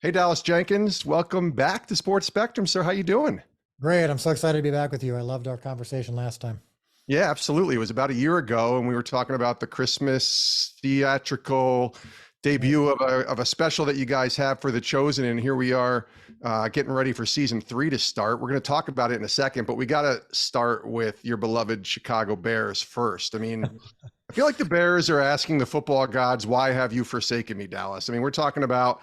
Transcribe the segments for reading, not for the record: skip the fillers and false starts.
Hey, Dallas Jenkins, welcome back to Sports Spectrum, sir. How you doing? Great. I'm so excited to be back with you. I loved our conversation last time. Yeah, absolutely. It was about a year ago, and we were talking about the Christmas theatrical Right. debut of a special that you guys have for The Chosen. And here we are getting ready for season 3 to start. We're going to talk about it in a second, but we got to start with your beloved Chicago Bears first. I mean, I feel like the Bears are asking the football gods, why have you forsaken me, Dallas? I mean, we're talking about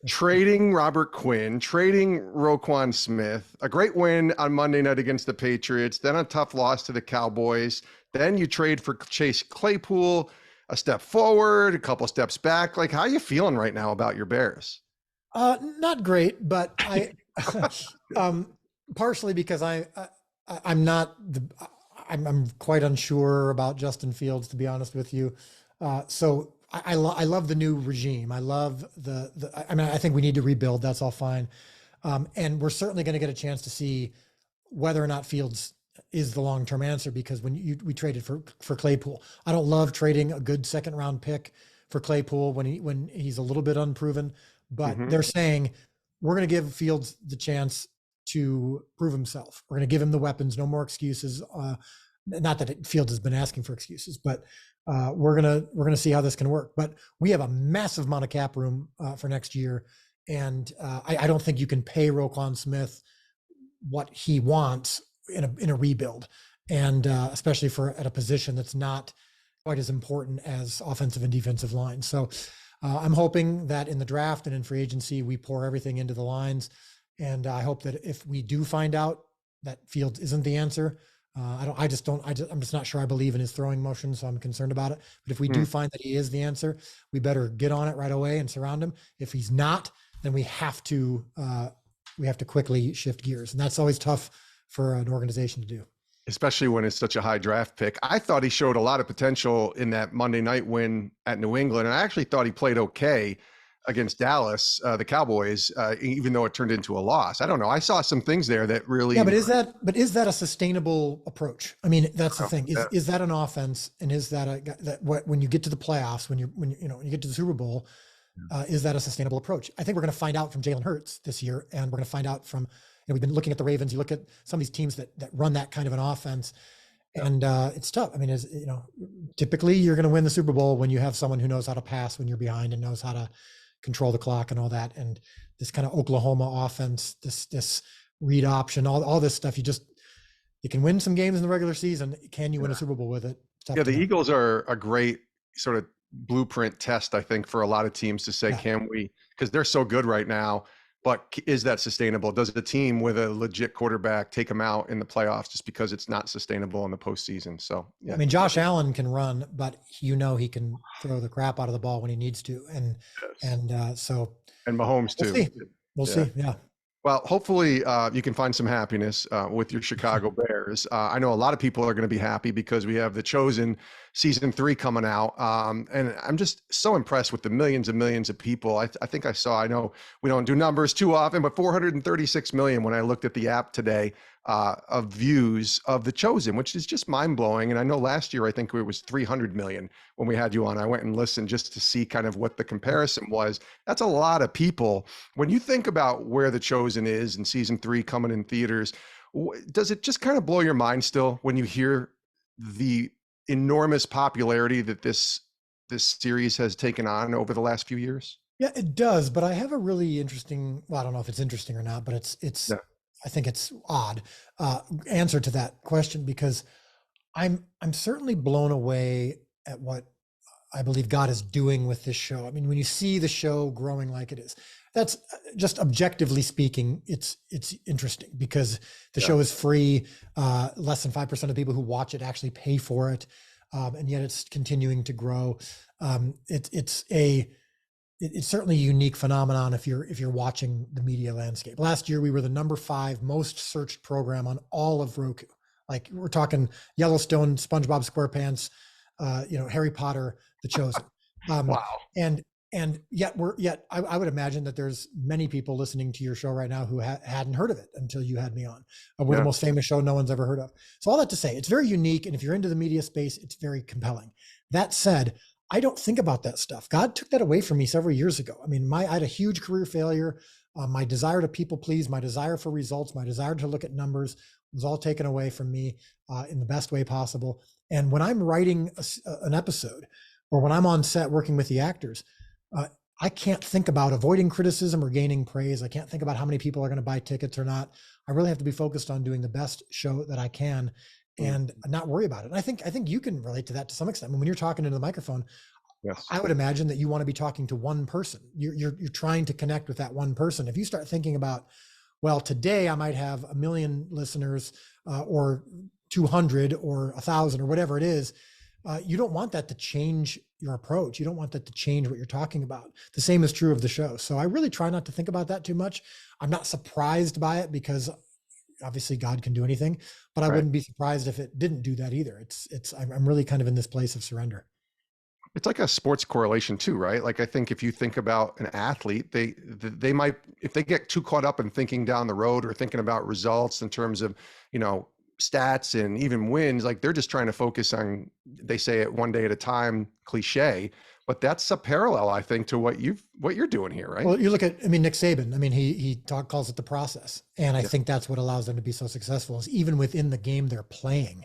trading Robert Quinn, trading Roquan Smith, a great win on Monday night against the Patriots, then a tough loss to the Cowboys. Then you trade for Chase Claypool, a step forward, a couple steps back. Like, how are you feeling right now about your Bears? Not great, but um, partially because I'm not the, I'm quite unsure about Justin Fields, to be honest with you. I love the new regime. I love I mean, I think we need to rebuild. That's all fine. And we're certainly going to get a chance to see whether or not Fields is the long-term answer, because we traded for Claypool. I don't love trading a good second round pick for Claypool when he's a little bit unproven, but Mm-hmm. they're saying we're going to give Fields the chance to prove himself. We're going to give him the weapons, no more excuses. Not that Fields has been asking for excuses, but we're gonna see how this can work. But we have a massive amount of cap room for next year, and I don't think you can pay Roquan Smith what he wants in a rebuild, and especially for at a position that's not quite as important as offensive and defensive line. So I'm hoping that in the draft and in free agency we pour everything into the lines, and I hope that if we do find out that Fields isn't the answer, I'm just not sure I believe in his throwing motion, so I'm concerned about it. But if we do find that he is the answer, we better get on it right away and surround him. If he's not, then we have to quickly shift gears, and that's always tough for an organization to do. Especially when it's such a high draft pick. I thought he showed a lot of potential in that Monday night win at New England, and I actually thought he played okay against Dallas, the Cowboys, even though it turned into a loss. I don't know. I saw some things there that really. Yeah, but is that a sustainable approach? I mean, that's the thing. Yeah. Is that an offense, and is that when you get to the playoffs, when you get to the Super Bowl, is that a sustainable approach? I think we're going to find out from Jalen Hurts this year, and we're going to find out from, we've been looking at the Ravens. You look at some of these teams that run that kind of an offense, and it's tough. I mean, typically you're going to win the Super Bowl when you have someone who knows how to pass when you're behind and knows how to control the clock and all that. And this kind of Oklahoma offense, this read option, all this stuff, you can win some games in the regular season. Can you win a Super Bowl with it? Yeah, the Eagles are a great sort of blueprint test, I think, for a lot of teams to say, can we, because they're so good right now, but is that sustainable? Does the team with a legit quarterback take them out in the playoffs just because it's not sustainable in the postseason? So, yeah. I mean, Josh Allen can run, but he can throw the crap out of the ball when he needs to. And Mahomes we'll too. see. We'll see. Yeah. Well, hopefully you can find some happiness with your Chicago Bears. I know a lot of people are going to be happy because we have The Chosen season 3 coming out. And I'm just so impressed with the millions and millions of people. I think I know we don't do numbers too often, but 436 million when I looked at the app today of views of The Chosen, which is just mind blowing. And I know last year, I think it was 300 million when we had you on. I went and listened just to see kind of what the comparison was. That's a lot of people. When you think about where The Chosen is in season 3 coming in theaters, does it just kind of blow your mind still when you hear the enormous popularity that this series has taken on over the last few years? Yeah, it does. But I have a really interesting, well, I don't know if it's interesting or not, but it's, Yeah. I think it's odd answer to that question, because I'm certainly blown away at what I believe God is doing with this show. I mean, when you see the show growing like it is, that's just objectively speaking, it's interesting because the show is free. Less than 5% of people who watch it actually pay for it, and yet it's continuing to grow. It's certainly a unique phenomenon if you're watching the media landscape. Last year, we were the number 5 most searched program on all of Roku. Like, we're talking Yellowstone, SpongeBob SquarePants, Harry Potter, The Chosen. Wow. And yet I would imagine that there's many people listening to your show right now who hadn't heard of it until you had me on. We're the most famous show no one's ever heard of. So all that to say, it's very unique. And if you're into the media space, it's very compelling. That said, I don't think about that stuff. God took that away from me several years ago. I mean, I had a huge career failure. My desire to people please, my desire for results, my desire to look at numbers was all taken away from me in the best way possible. And when I'm writing an episode, or when I'm on set working with the actors, uh, I can't think about avoiding criticism or gaining praise. I can't think about how many people are going to buy tickets or not. I really have to be focused on doing the best show that I can and not worry about it. And I think you can relate to that to some extent. I mean, when you're talking into the microphone, Yes. I would imagine that you want to be talking to one person. You're trying to connect with that one person. If you start thinking about, well, today I might have 1 million listeners, or 200 or 1,000 or whatever it is, you don't want that to change your approach. You don't want that to change what you're talking about. The same is true of the show. So I really try not to think about that too much. I'm not surprised by it because obviously God can do anything, but I Right. wouldn't be surprised if it didn't do that either. I'm really kind of in this place of surrender. It's like a sports correlation too, right? Like I think if you think about an athlete, they might, if they get too caught up in thinking down the road or thinking about results in terms of, you know, stats and even wins, like they're just trying to focus on, they say it one day at a time, cliche, but that's a parallel, I think, to what you're doing here, right? Well, you look at, I mean, Nick Saban, I mean, calls it the process. And I Yeah. think that's what allows them to be so successful is even within the game they're playing,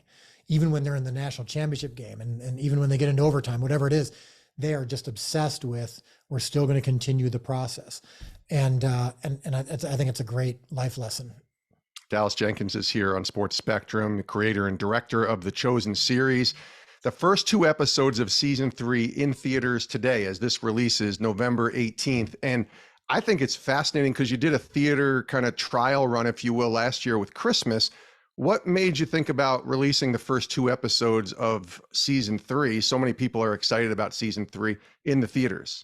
even when they're in the national championship game and even when they get into overtime, whatever it is, they are just obsessed with, we're still going to continue the process. And I think it's a great life lesson. Dallas Jenkins is here on Sports Spectrum, creator and director of The Chosen series. The first 2 episodes of season 3 in theaters today, as this releases November 18th. And I think it's fascinating because you did a theater kind of trial run, if you will, last year with Christmas. What made you think about releasing the first 2 episodes of season 3? So many people are excited about season 3 in the theaters.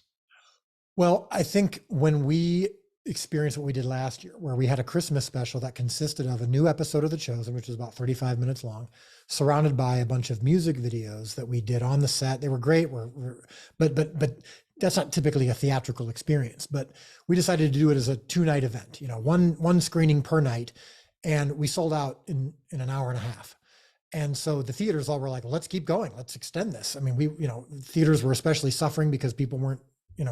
Well, I think when we experienced what we did last year, where we had a Christmas special that consisted of a new episode of The Chosen, which was about 35 minutes long, surrounded by a bunch of music videos that we did on the set. They were great. But that's not typically a theatrical experience. But we decided to do it as a 2-night event. You know, one screening per night, and we sold out in an hour and a half. And so the theaters all were like, well, let's keep going. Let's extend this. I mean, theaters were especially suffering because people weren't,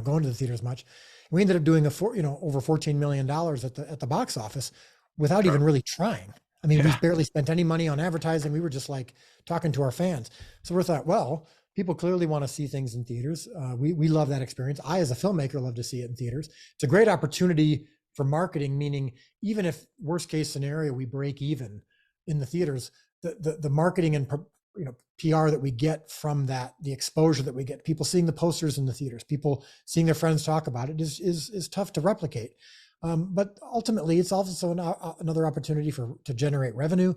going to the theaters much. We ended up doing over $14 million at the box office without even really trying. I mean, we barely spent any money on advertising. We were just like talking to our fans. So we thought, well, people clearly want to see things in theaters. We love that experience. I, as a filmmaker, love to see it in theaters. It's a great opportunity for marketing, meaning even if worst case scenario, we break even in the theaters, the marketing and PR that we get from that, the exposure that we get, people seeing the posters in the theaters, people seeing their friends talk about it is tough to replicate. But ultimately, it's also another opportunity to generate revenue.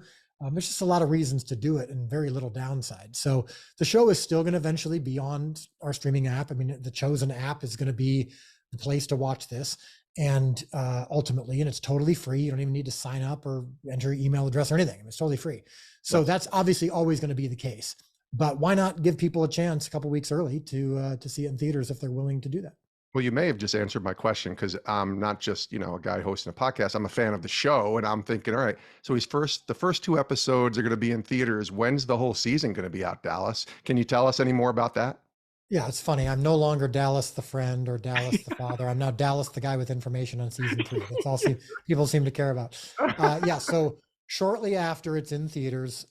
There's just a lot of reasons to do it and very little downside. So the show is still going to eventually be on our streaming app. I mean, the Chosen app is going to be the place to watch this. And ultimately, and it's totally free. You don't even need to sign up or enter your email address or anything. It's totally free. So that's obviously always going to be the case. But why not give people a chance a couple weeks early to see it in theaters if they're willing to do that? Well, you may have just answered my question because I'm not just, a guy hosting a podcast. I'm a fan of the show, and I'm thinking, all right, so the first 2 episodes are going to be in theaters. When's the whole season going to be out, Dallas? Can you tell us any more about that? Yeah, it's funny. I'm no longer Dallas the friend or Dallas the father. I'm now Dallas the guy with information on season 3. That's all people seem to care about. Yeah, so shortly after it's in theaters,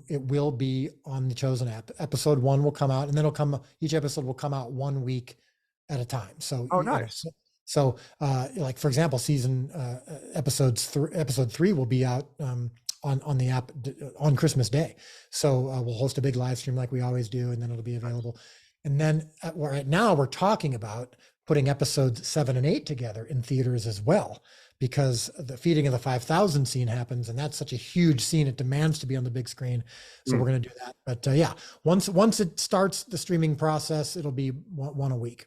it will be on the Chosen app. Episode 1 will come out, and then each episode will come out 1 week at a time. So, Nice. Like for example, episode 3 will be out on the app on Christmas Day. So we'll host a big live stream like we always do, and then it'll be available. And then right now we're talking about putting episodes 7 and 8 together in theaters as well, because the feeding of the 5,000 scene happens, and that's such a huge scene. It demands to be on the big screen. So we're going to do that. But yeah, once it starts the streaming process, it'll be one a week.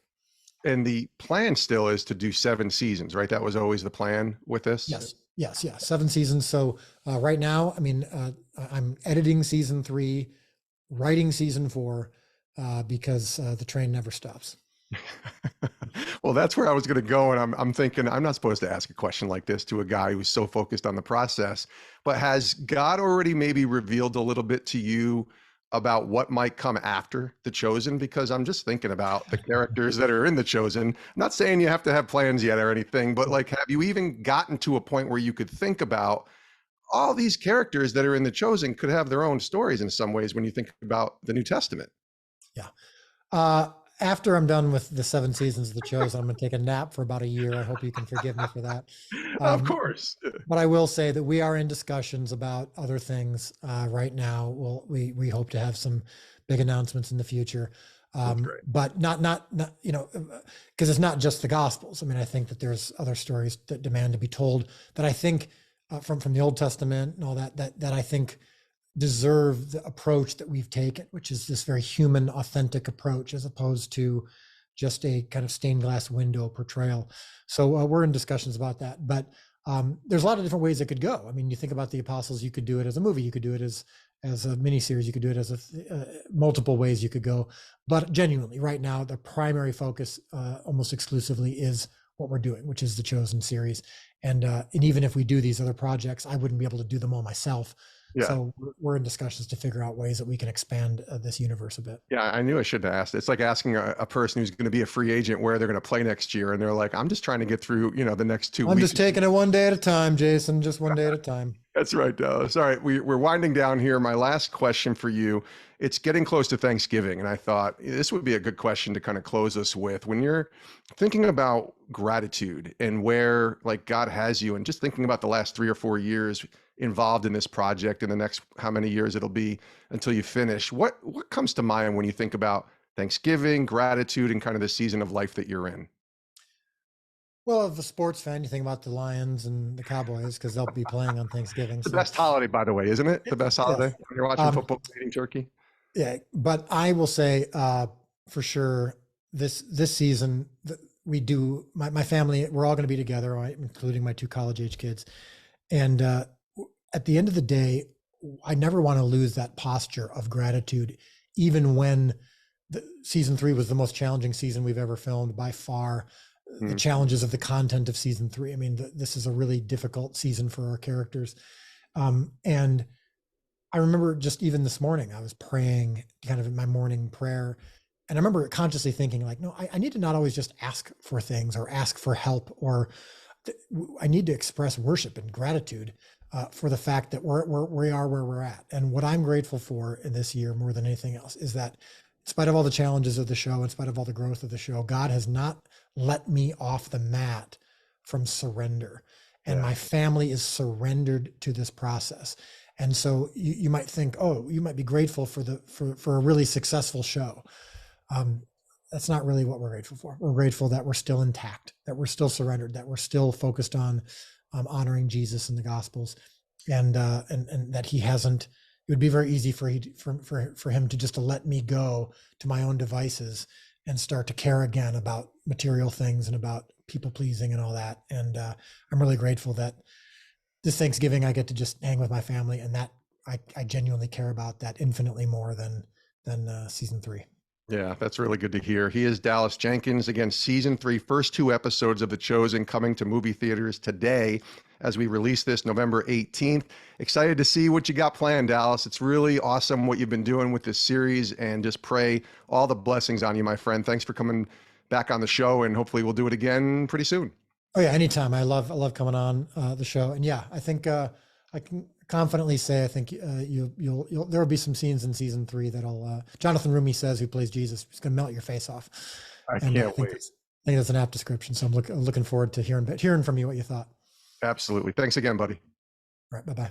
And the plan still is to do 7 seasons, right? That was always the plan with this? Yes. 7 seasons. So right now, I mean, I'm editing season 3, writing season 4, because the train never stops. Well, that's where I was going to go. And I'm thinking, I'm not supposed to ask a question like this to a guy who's so focused on the process, but has God already maybe revealed a little bit to you about what might come after The Chosen? Because I'm just thinking about the characters that are in The Chosen. I'm not saying you have to have plans yet or anything, but like, have you even gotten to a point where you could think about all these characters that are in The Chosen could have their own stories in some ways when you think about the New Testament? Yeah. After I'm done with the 7 seasons of The Chosen, I'm going to take a nap for about a year. I hope you can forgive me for that. Of course. But I will say that we are in discussions about other things right now. We hope to have some big announcements in the future, but not because it's not just the Gospels. I mean, I think that there's other stories that demand to be told that I think from the Old Testament and all that I think deserve the approach that we've taken, which is this very human, authentic approach, as opposed to just a kind of stained glass window portrayal. So we're in discussions about that, but there's a lot of different ways it could go. I mean, you think about the Apostles, you could do it as a movie, you could do it as a miniseries, you could do it as multiple ways you could go. But genuinely, right now, the primary focus almost exclusively is what we're doing, which is the Chosen series. And even if we do these other projects, I wouldn't be able to do them all myself. Yeah. So we're in discussions to figure out ways that we can expand this universe a bit. Yeah, I knew I should have asked. It's like asking a person who's going to be a free agent where they're going to play next year, and they're like, "I'm just trying to get through, the next 2 weeks." I'm just taking it one day at a time, Jason. Just one day at a time. That's right, Dallas. All right, we're winding down here. My last question for you. It's getting close to Thanksgiving, and I thought this would be a good question to kind of close us with. When you're thinking about gratitude and where like God has you, and just thinking about the last 3 or 4 years involved in this project, and the next how many years it'll be until you finish, what comes to mind when you think about Thanksgiving, gratitude, and kind of the season of life that you're in? Well, as a sports fan, you think about the Lions and the Cowboys because they'll be playing on Thanksgiving. The best holiday, by the way, isn't it? The best holiday when you're watching football, eating turkey. Yeah, but I will say for sure this season we do my family, we're all going to be together, right, including my 2 college age kids, and at the end of the day, I never want to lose that posture of gratitude, even when season 3 was the most challenging season we've ever filmed by far. The challenges of the content of season 3. I mean, this is a really difficult season for our characters. And I remember just even this morning, I was praying kind of in my morning prayer. And I remember consciously thinking like, no, I need to not always just ask for things or ask for help, or I need to express worship and gratitude for the fact that we are where we're at. And what I'm grateful for in this year more than anything else is that in spite of all the challenges of the show, in spite of all the growth of the show, God has not let me off the mat from surrender. And my family is surrendered to this process. And so you might think, oh, you might be grateful for a really successful show. That's not really what we're grateful for. We're grateful that we're still intact, that we're still surrendered, that we're still focused on honoring Jesus in the Gospels, and that He hasn't. It would be very easy for Him to just to let me go to my own devices and start to care again about material things and about people pleasing and all that. And I'm really grateful that this Thanksgiving I get to just hang with my family, and that I genuinely care about that infinitely more than season 3. Yeah, that's really good to hear. He is Dallas Jenkins. Again, season 3, first 2 episodes of The Chosen coming to movie theaters today as we release this November 18th. Excited to see what you got planned, Dallas. It's really awesome what you've been doing with this series, and just pray all the blessings on you, my friend. Thanks for coming back on the show, and hopefully we'll do it again pretty soon. Oh yeah, anytime. I love coming on the show, and yeah, I think I can confidently say I think you'll there will be some scenes in season 3 that'll Jonathan Rumi says, who plays Jesus, is going to melt your face off. I can't wait. I think that's an apt description. So I'm looking forward to hearing from you what you thought. Absolutely. Thanks again, buddy. All right. Bye-bye.